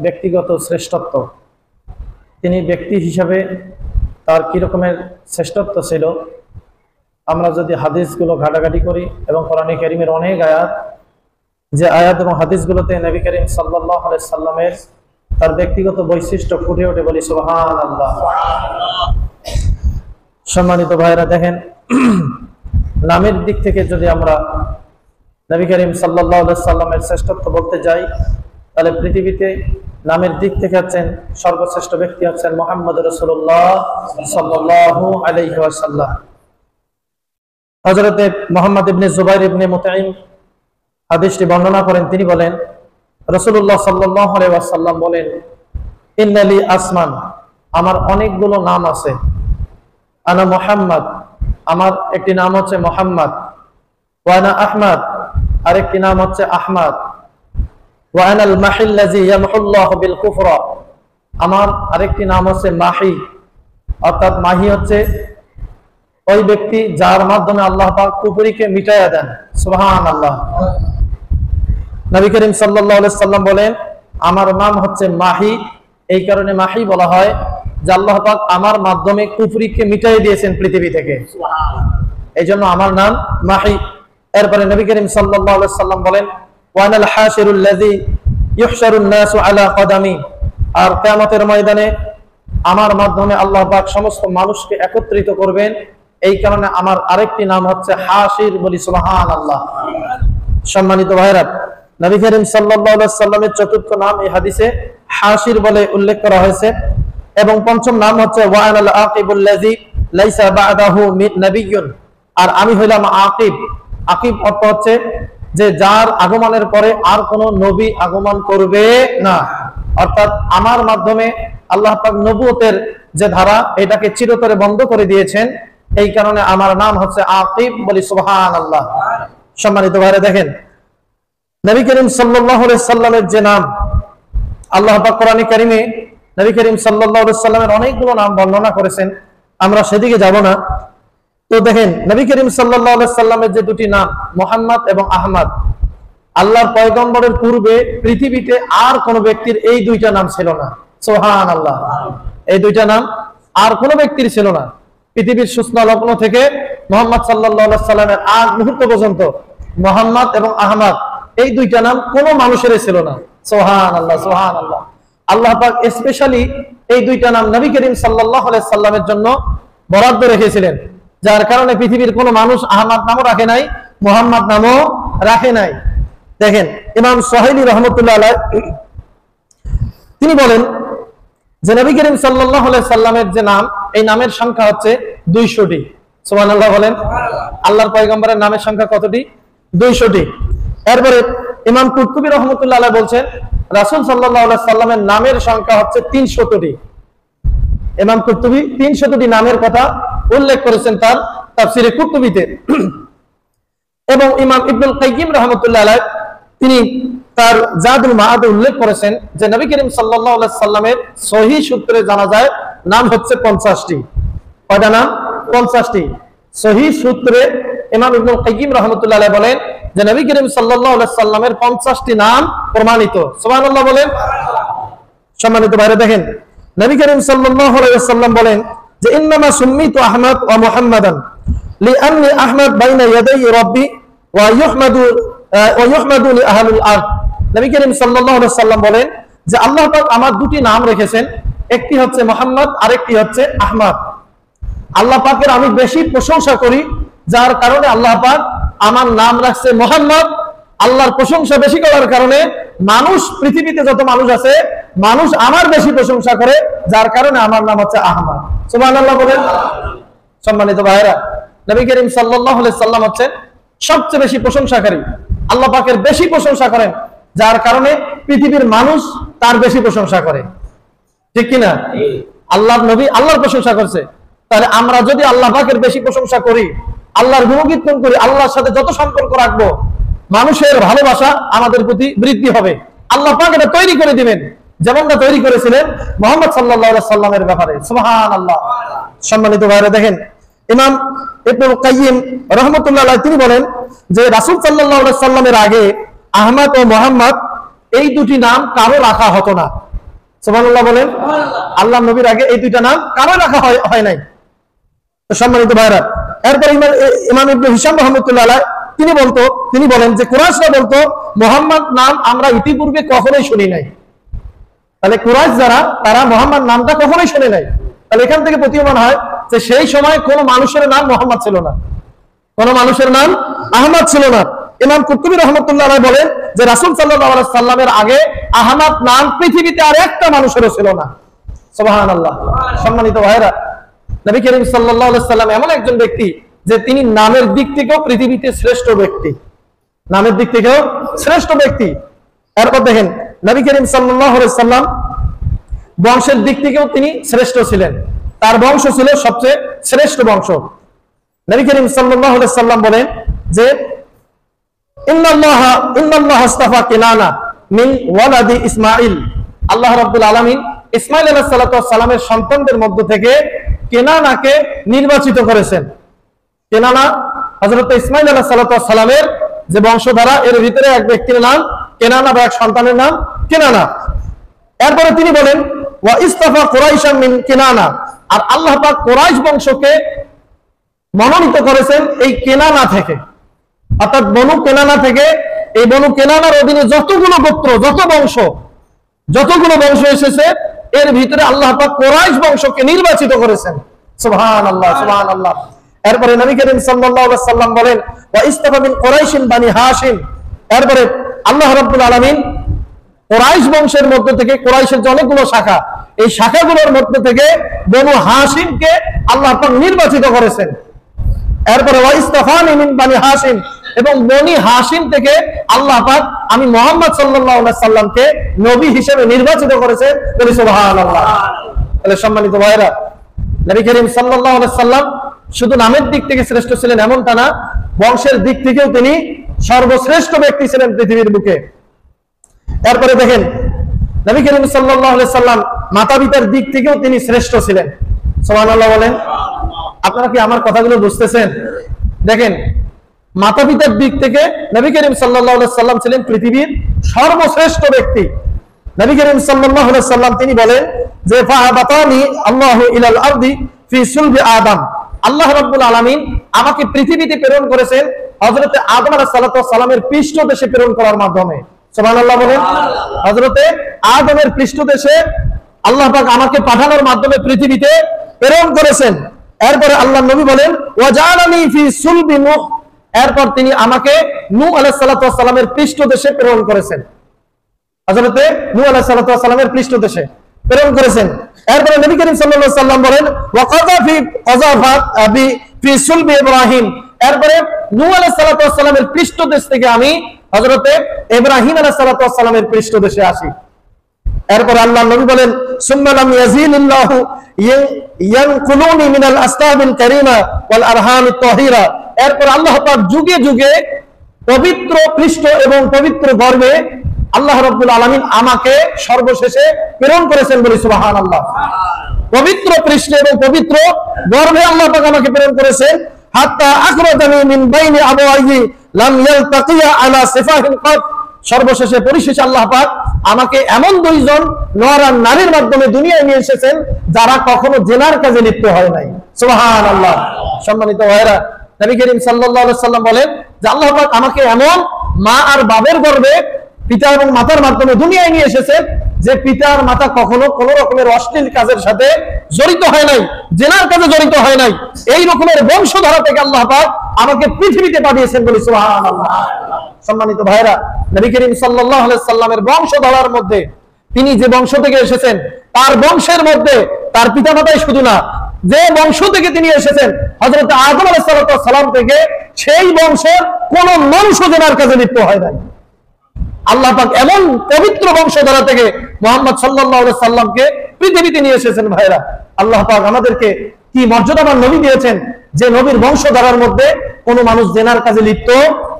ব্যক্তিগত শ্রেষ্ঠত্ব, তিনি ব্যক্তি হিসাবে তার কি রকমের শ্রেষ্ঠত্ব ছিল, আমরা যদি হাদিসগুলো ঘাটাঘাটি করি এবং কোরআনে কারীমের অনেক আয়াত, যে আয়াত এবং হাদিসগুলোতে নবী করিম সাল্লাল্লাহু আলাইহি সাল্লামের তার ব্যক্তিগত বৈশিষ্ট্য ফুটে ওঠে, বলি সুবহানাল্লাহ। সম্মানিত ভাইরা, দেখেন, নামের দিক থেকে যদি আমরা নবী করিম সাল্লাল্লাহু আলাইহি সাল্লামের শ্রেষ্ঠত্ব বলতে যাই, তাহলে পৃথিবীতে নামের দিক থেকে হচ্ছেন সর্বশ্রেষ্ঠ ব্যক্তি হচ্ছেন মুহাম্মদ রাসূলুল্লাহ সাল্লাল্লাহু আলাইহি ওয়াসাল্লাম। হযরতে মুহাম্মদ ইবনে জুবাইর ইবনে মুতাইম হাদিসটি বর্ণনা করেন। তিনি বলেন, রাসূলুল্লাহ সাল্লাল্লাহু আলাইহি ওয়াসাল্লাম বলেন, ইন্নালি আসমান, আমার অনেকগুলো নাম আছে। আনা মুহাম্মদ, আমার একটি নাম হচ্ছে মুহাম্মদ। ওয়া আনা আহমদ, আরেকটি নাম হচ্ছে আহমদ। ওয়া আনাল মাহিল্লাযী ইয়ামহুল্লাহু বিল কুফরা, আমার আরেকটি নাম হচ্ছে মাহি, অর্থাৎ মাহি হচ্ছে ওই ব্যক্তি যার মাধ্যমে আল্লাহ পাক কুফরিকে মিটাইয়া দেন। সুবহানাল্লাহ। নবী করিম সাল্লাল্লাহু আলাইহি সাল্লাম বলেন, আমার নাম হচ্ছে মাহি, এই কারণে মাহি বলা হয় যে আল্লাহ পাক আমার মাধ্যমে কুফরিকে মিটাই দিয়েছেন পৃথিবী থেকে, এই জন্য আমার নাম মাহি। এরপরে নবী করিম সাল্লাল্লাহু আলাইহি সাল্লাম বলেন, ওয়ানাল হাশিরুল্লাযী ইহশারুন নাসু আলা কদামি, আর কিয়ামতের ময়দানে আমার মাধ্যমে আল্লাহ পাক সমস্ত মানুষকে একত্রিত করবেন, এই কারণে আমার আরেকটি নাম হচ্ছে হাশির, বলি সুবহানাল্লাহ। সম্মানিত ভাইরা, নবী করিম সাল্লাল্লাহু আলাইহি সাল্লামের চতুর্থ নাম এই হাদিসে হাশির বলে উল্লেখ করা হয়েছে, এবং পঞ্চম নাম হচ্ছে ওয়া আনাল আকিবুল্লাযী লাইসা বা'দাহু নাবিয়্যুন, আর আমি হইলাম আকিব। আকিব অর্থ হচ্ছে যে যার আগমনের পরে আর কোন নবী আগমন করবে না, অর্থাৎ আমার মাধ্যমে আল্লাহ পাক নবুয়তের যে ধারা, এটাকে চিরতরে বন্ধ করে দিয়েছেন, এই কারণে আমার নাম হচ্ছে আকিব, বলি সুবহানাল্লাহ। সম্মানিত ভাইরা, দেখেন, নবী করিম সাল্লাল্লাহু আলাইহি সাল্লামের যে নাম, আল্লাহ পাক কোরআনে কারীমে নবী করিম সাল্লাল্লাহু আলাইহি সাল্লামের অনেকগুলো নাম বর্ণনা করেছেন, আমরা সেদিকে যাব না। তো দেখেন, নবী করিম সাল্লাল্লাহু আলাইহি সাল্লামের যে দুটি নাম মুহাম্মদ এবং আহমদ, আল্লাহর পয়গম্বরের পূর্বে পৃথিবীতে আর কোন ব্যক্তির এই দুইটা নাম ছিল না। সুবহানাল্লাহ। এই দুইটা নাম আর কোন ব্যক্তির ছিল না। পৃথিবীর সূচনা লগ্ন থেকে মুহাম্মদ সাল্লাল্লাহু আলাইহি সাল্লামের আগ মুহূর্ত পর্যন্ত মুহাম্মদ এবং আহমদ, এই দুইটা নাম কোন মানুষের ছিল না। সুবহানাল্লাহ, সুবহানাল্লাহ। আল্লাহ পাক স্পেশালি এই দুইটা নাম নবী করিম সাল্লাল্লাহু আলাইহি সাল্লামের জন্য বরাদ্দ রেখেছিলেন, যার কারণে পৃথিবীর কোন মানুষ আহমদ নামও রাখে নাই, মুহাম্মদ নামও রাখে নাই। দেখেন, ইমাম সুহাইলি রাহমাতুল্লাহ আলাইহি তিনি বলেন যে নবী করিম সাল্লাল্লাহু আলাইহি সাল্লামের যে নাম, এই নামের সংখ্যা হচ্ছে 200টি। সুবহানাল্লাহ বলেন। আল্লাহর পয়গম্বরের নামের সংখ্যা কতটি? 200টি। এরপরে ইমাম কুরতুবী রাহমাতুল্লাহ আলাইহি বলছেন, রাসূল সাল্লাল্লাহু আলাইহি সাল্লামের নামের সংখ্যা হচ্ছে 300টি। ইমাম কুরতুবী 300টি নামের কথা উল্লেখ করেছেন তার তাফসীরে কুরতুবীতে। এবং ইমাম ইবনুল কাইয়িম রাহমাতুল্লাহ আলাইহি তিনি তার জাদুল মাআদে উল্লেখ করেছেন যে নবী করিম সাল্লাল্লাহু আলাইহি সাল্লামের সহিহ সূত্রে জানা যায় নাম হচ্ছে 50টি। কয়টা নাম? 50টি। সহিহ সূত্রে ইমাম ইবনুল কাইয়িম রাহমাতুল্লাহ আলাইহি বলেন যে নবী করিম সাল্লাল্লাহু আলাইহি সাল্লামের 50টি নাম প্রমাণিত। সুবহানাল্লাহ বলেন। সম্মানিত ভাইরা, দেখেন, নবী করিম সাল্লাল্লাহু আলাইহি ওয়াসাল্লাম বলেন যে ইন্নামা সুম্মিতু আহমদ ওয়া মুহাম্মাদান লিআন্নি আহমদ বাইনা ইয়াদাই রাব্বি ওয়া ইউহমাদু লি আহলিল আরদ। নবী করিম সাল্লাল্লাহু আলাইহি ওয়াসাল্লাম বলেন যে আল্লাহ পাক আমার দুটি নাম রেখেছেন, একটি হচ্ছে মুহাম্মদ, আরেকটি হচ্ছে আহমদ। আল্লাহ পাকের আমি বেশি প্রশংসা করি, যার কারণে আল্লাহ পাক আমার নাম রাখছে মুহাম্মদ। আল্লাহর প্রশংসা বেশি করার কারণে মানুষ, পৃথিবীতে যত মানুষ আছে, মানুষ আমার বেশি প্রশংসা করে, যার কারণে আমার নাম হচ্ছে আহমদ। সুবহানাল্লাহ বলেন। সম্মানিত ভাইরা, নবী করিম সাল্লাল্লাহু আলাইহি সাল্লাম হচ্ছেন সবচেয়ে বেশি প্রশংসাকারী, আল্লাহ পাকের বেশি প্রশংসা করেন, যার কারণে পৃথিবীর মানুষ তার বেশি প্রশংসা করে। ঠিক কিনা? আল্লাহর নবী আল্লাহর প্রশংসা করছে, তাহলে আমরা যদি আল্লাহ পাকের বেশি প্রশংসা করি, আল্লাহর গুণকীর্তন করি, আল্লাহর সাথে যত সম্পর্ক রাখবো, মানুষের ভালোবাসা আমাদের প্রতি বৃদ্ধি হবে। আল্লাহ পাক এটা তৈরি করে দিবেন, যেমনটা তৈরি করেছিলেন মুহাম্মদ সাল্লাল্লাহু আলাইহি সাল্লামের ব্যাপারে। সুবহানাল্লাহ। সম্মানিত ভাইরা, দেখেন, ইমাম ইবনুল কাইয়িম রাহমাতুল্লাহ আলাইহি তিনি বলেন যে রাসূল সাল্লাল্লাহু আলাইহি সাল্লামের আগে আহমদ ও মুহাম্মদ এই দুটি নাম কারো রাখা হতো না। সুবহানাল্লাহ বলেন। আল্লাহ নবীর আগে এই দুইটা নাম কারো রাখা হয় নাই। তো সম্মানিত ভাইরা, এরপর ইমাম ইবনে হিশাম রাহমাতুল্লাহ আলাইহি তিনি বলেন যে কুরাইশরা বলতো মুহাম্মদ নাম আমরা ইতিপূর্বে কখনোই শুনি নাই। তাহলে কুরাইশ যারা, তারা মুহাম্মদ নামটা কখনোই শুনে নাই। তাহলে এখান থেকে প্রতীয়মান হয় যে সেই সময় কোনো মানুষের নাম মুহাম্মদ ছিল না, কোনো মানুষের নাম আহমদ ছিল না। ইমাম কুরতুবী রাহমাতুল্লাহ আলাইহি বলেন যে রাসূল সাল্লাল্লাহু আলাইহি সাল্লামের আগে আহমদ নাম পৃথিবীতে আর একটা মানুষেরও ছিল না। সুবহানাল্লাহ। সম্মানিত ভাইরা, নবী করিম সাল্লাল্লাহু আলাইহি সাল্লাম এমন একজন ব্যক্তি যে তিনি নামের দিক থেকেও পৃথিবীতে শ্রেষ্ঠ ব্যক্তি, নামের দিক থেকেও শ্রেষ্ঠ ব্যক্তি। এরপর দেখেন নবী করিম সাল্লাল্লাহু আলাইহি সাল্লাম বংশের দিক থেকেও তিনি শ্রেষ্ঠ ছিলেন, তার বংশ ছিল সবচেয়ে শ্রেষ্ঠ বংশ। নবী করিম সাল্লাল্লাহু আলাইহি সাল্লাম বলেন যে ইন্নাল্লাহ আস্তাফা কিনানা মিন ওয়ালাদি ইসমাঈল, আল্লাহ রাব্বুল আলামিন ইসমাঈল আলাইহিস সালাতু ওয়াস সালামের সন্তানদের মধ্য থেকে কেনানাকে নির্বাচিত করেছেন। কেনানা হযরত ইসমাঈল আলাইহিস সালাতু ওয়াস সালামের যে বংশধারা, এর ভিতরে এক ব্যক্তির নাম কেনানা বা এক সন্তানের নাম কেনানা। এরপরে তিনি বলেন ওয়া ইস্তাফা কুরাইশাম মিন কিনানা, আর আল্লাহ পাক কুরাইশ বংশকে মনোনীত করেছেন এই কেনানা থেকে, অর্থাৎ বনু কেনানা থেকে। এই বনু কেনানার অধীনে যতগুলো গোত্র, যতগুলো বংশ এসেছে, এর ভিতরে আল্লাহ পাক কুরাইশ বংশকে নির্বাচিত করেছেন। সুবহানাল্লাহ, সুবহানাল্লাহ। এরপরে নবী করিম সাল্লাল্লাহু আলাইহি সাল্লাম বলেন ওয়া ইস্তাফা মিন কুরাইশিন বানি হাশিম, এরপরে আল্লাহ রাব্বুল আলামিন কুরাইশ বংশের মধ্য থেকে, কুরাইশের যে অনেকগুলো শাখা, এই শাখাগুলোর মধ্য থেকে বনু হাশিমকে আল্লাহ পাক নির্বাচিত করেছেন। এরপরে ওয়া ইস্তাফানি মিন বানি হাশিম, এবং বনি হাশিম থেকে আল্লাহ পাক আমি মুহাম্মদ সাল্লাল্লাহু আলাইহি সাল্লামকে নবী হিসেবে নির্বাচিত করেছেন। বলি সুবহানাল্লাহ। তাহলে সম্মানিত ভাইরা, নবী করিম সাল্লাল্লাহু আলাইহি সাল্লাম শুধু নামের দিক থেকে শ্রেষ্ঠ ছিলেন এমনটা না, বংশের দিক থেকেও তিনি সর্বশ্রেষ্ঠ ব্যক্তি ছিলেন পৃথিবীর বুকে। এরপরে দেখেন নবী করিম সাল্লাল্লাহু আলাইহি সাল্লাম মাতা পিতার দিক থেকেও তিনি শ্রেষ্ঠ ছিলেন। সুবহানাল্লাহ বলেন। আপনারা কি আমার কথাগুলো বুঝতেছেন? দেখেন, মাতা পিতার দিক থেকে নবী করিম সাল্লাল্লাহু আলাইহি সাল্লাম ছিলেন পৃথিবীর সর্বশ্রেষ্ঠ ব্যক্তি। নবী করিম সাল্লাল্লাহু আলাইহি সাল্লাম তিনি বলেন যে ফাহাবাতানি আল্লাহু ইলাল আরদি ফি সুলবি আদম, আল্লাহ রাব্বুল আলামিন আমাকে পৃথিবীতে প্রেরণ করেছেন হযরতে আদম আলাইহিস সালাতু ওয়াস সালামের পৃষ্ঠদেশে প্রেরণ করার মাধ্যমে। সুবহানাল্লাহ বলেন। হযরতে আদমের পৃষ্ঠদেশে আল্লাহ পাক আমাকে পাঠানোর মাধ্যমে পৃথিবীতে প্রেরণ করেছেন। এরপরে আল্লাহ নবী বলেন ওয়াজালানি ফি সুলবি নূহ, এরপর তিনি আমাকে নূহ আলাইহিস সালাতু ওয়াস সালামের পৃষ্ঠদেশে প্রেরণ করেছেন, হযরতে নূহ আলাইহিস সালাতু ওয়াস সালামের পৃষ্ঠদেশে প্রেরণ করেছেন। এরপরে নবী করিম সাল্লাল্লাহু আলাইহি সাল্লাম বলেন ওয়াকাযা ফি সুলবি ইব্রাহিম, এরপরে নূহ আলাইহিস সালাতু ওয়াস সালামের পৃষ্ঠদেশ থেকে আমি হযরতে ইব্রাহিম আলাইহিস সালাতু ওয়াস সালামের পৃষ্ঠদেশে আসি। এরপর আল্লাহ নবী বলেন সুম্মা লাম ইয়াজিলিল্লাহু ইয়ানকুলুনি মিনাল আসতাবিল কারীমা ওয়াল আরহামিত তাহিরা, এরপর আল্লাহ পাক যুগে যুগে পবিত্র পৃষ্ঠ এবং পবিত্র গর্ভে আল্লাহ রাব্বুল আলামিন আমাকে সর্বশেষে প্রেরণ করেছেন। বলি সুবহানাল্লাহ। পবিত্র পৃষ্ঠে এবং পবিত্র গর্ভে আল্লাহ পাক আমাকে প্রেরণ করেছেন। হাত্তা আখরাজানি মিন বাইনি আবওয়াইহি লাম ইয়ালতাকিয়া আলা সিফাহিন কত, সর্বশেষে পরিশেষে আল্লাহ পাক আমাকে এমন দুইজন নর আর নারীর মাধ্যমে দুনিয়ায় নিয়ে এসেছেন যারা কখনো জেনার কাজে লিপ্ত হয় নাই। সুবহানাল্লাহ। সম্মানিত ভাইরা, নবী করিম সাল্লাল্লাহু আলাইহি সাল্লাম বলেন যে আল্লাহ পাক আমাকে এমন মা আর বাবার গর্ভে, পিতা এবং মাতার মাধ্যমে দুনিয়ায় নিয়ে এসেছেন যে পিতা আর মাতা কখনো কোন রকমের অশ্লীল কাজের সাথে জড়িত হয় নাই, জেনার কাজে জড়িত হয় নাই। এই রকমের বংশধারা থেকে আল্লাহ পাক আমাকে পৃথিবীতে পাঠিয়েছেন। বলি সুবহানাল্লাহ। সম্মানিত ভাইরা, নবী করিম সাল্লাল্লাহু আলাইহি সাল্লামের বংশধারার মধ্যে, তিনি যে বংশ থেকে এসেছেন তার বংশের মধ্যে তার পিতামাতাই শুধু না, যে বংশ থেকে তিনি এসেছেন হযরত আদম আলাইহিস সালাম থেকে, সেই বংশের কোন মানুষ জেনার কাজে লিপ্ত হয় নাই। আল্লাহ পাক এমন পবিত্র বংশধারা থেকে মুহাম্মদ সাল্লাল্লাহু আলাইহি সাল্লামকে পৃথিবীতে নিয়ে এসেছেন। ভাইরা, আল্লাহ পাক আমাদেরকে কি মর্যাদাবান নবী দিয়েছেন যে নবীর বংশধারার মধ্যে কোন মানুষ জেনার কাজে লিপ্ত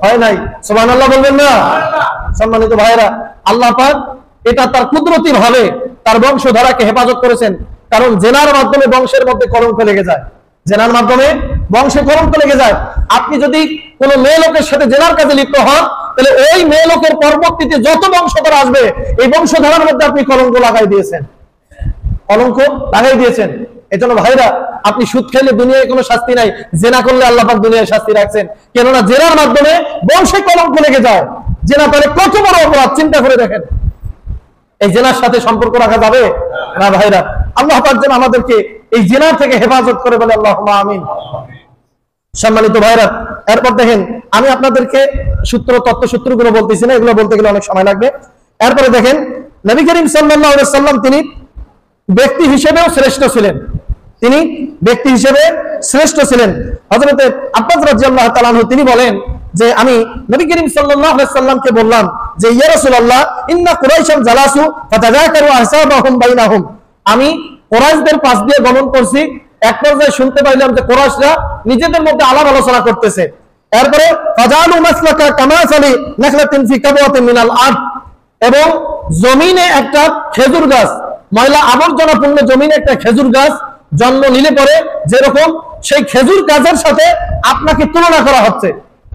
হয় নাই। সুবহানাল্লাহ বলবেন না? সম্মানিত ভাইরা, আল্লাহ পাক এটা তার কুদরতি ভাবে তার বংশধারাকে হেফাজত করেছেন। কারণ জেনার মাধ্যমে বংশের মধ্যে কলঙ্ক লেগে যায়, জেনার মাধ্যমে বংশে কলঙ্ক লেগে যায়। আপনি যদি কোন মেয়ে লোকের সাথে জেনার কাজে লিপ্ত হন, তাহলে ওই মেয়ে লোকের পরবর্তীতে যত বংশধর আসবে এই বংশধারার মধ্যে আপনি কলঙ্ক লাগাই দিয়েছেন, কলঙ্ক লাগাই দিয়েছেন। এজন্য ভাইরা, আপনি সুদ খেলে দুনিয়ায় কোনো শাস্তি নাই, জেনা করলে আল্লাহ পাক দুনিয়ায় শাস্তি রাখছেন। কেননা জেনার মাধ্যমে বংশে কলঙ্ক লেগে যায়। জেনা তাহলে কত বড় অপরাধ, চিন্তা করে দেখেন। এই জেনার সাথে সম্পর্ক রাখা যাবে না ভাইরা। আল্লাহ পাক যেন আমাদেরকে এই জেনার থেকে হেফাজত করে, বলে আল্লাহুম্মা আমিন। সম্মানিত ভাইরা, এরপর দেখেন, আমি আপনাদেরকে তত্ত্বসূত্রগুলো বলতেছি না, এগুলো বলতে গেলে অনেক সময় লাগবে। এরপরে দেখেন, নবী করিম সাল্লাল্লাহু আলাইহি সাল্লাম তিনি ব্যক্তি হিসেবেও শ্রেষ্ঠ ছিলেন, তিনি ব্যক্তি হিসেবে শ্রেষ্ঠ ছিলেন। হযরত আব্বাস রাদিয়াল্লাহু তাআলা আনহু তিনি বলেন যে আমি নবী করিম সাল্লাল্লাহু আলাইহি সাল্লামকে বললাম যে ইয়া রাসূলুল্লাহ ইন্না কুরাইশান জালাসু ফাতাযাকারু আহসাবাহুম বাইনাহুম, আমি কুরাইশদের পাশ দিয়ে গমন করছি, এক পর্যায়ে শুনতে পাইলাম যে কুরাইশরা নিজেদের মধ্যে আলাপ আলোচনা করতেছে। এরপরে ফাজালু মাসলাকা কামাসালি নাখলাতিন ফি কাবওয়াতিন মিনাল আরদ, এবং জমিনে একটা খেজুর গাছ, ময়লা আবর্জনাপূর্ণ জমিনে একটা খেজুর গাছ জন্ম নিলে পরে যেরকম সেই খেজুর গাছের সাথে আপনাকে তুলনা করা হচ্ছে।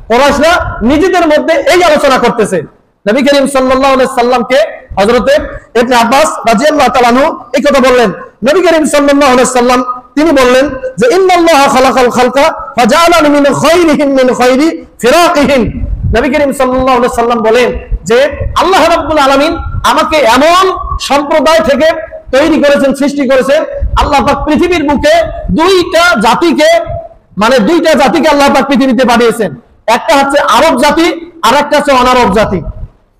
কুরাইশরা নিজেদের মধ্যে এই আলোচনা করতেছে। নবী করিম সাল্লাল্লাহু আলাইহি সাল্লামকে হযরত ইবনে আব্বাস রাদিয়াল্লাহু তাআলা আনহু এই কথা বললেন। নবী করিম সাল্লাল্লাহু আলাইহি সাল্লাম তিনি বললেন যে ইন্নাল্লাহা খালাকাল খালকা ফাজআলানি মিন খায়রিহিম মিন খায়রি ফিরাকিহিম। নবী করিম সাল্লাল্লাহু আলাইহি সাল্লাম বলেন যে আল্লাহ রাব্বুল আলামিন আমাকে এমন সম্প্রদায় থেকে তৈরি করেছেন, সৃষ্টি করেছেন। আল্লাহ পাক পৃথিবীর বুকে দুইটা জাতিকে আল্লাহ পাক পৃথিবীতে পাঠিয়েছেন। একটা হচ্ছে আরব জাতি, আর একটা হচ্ছে অনারব জাতি।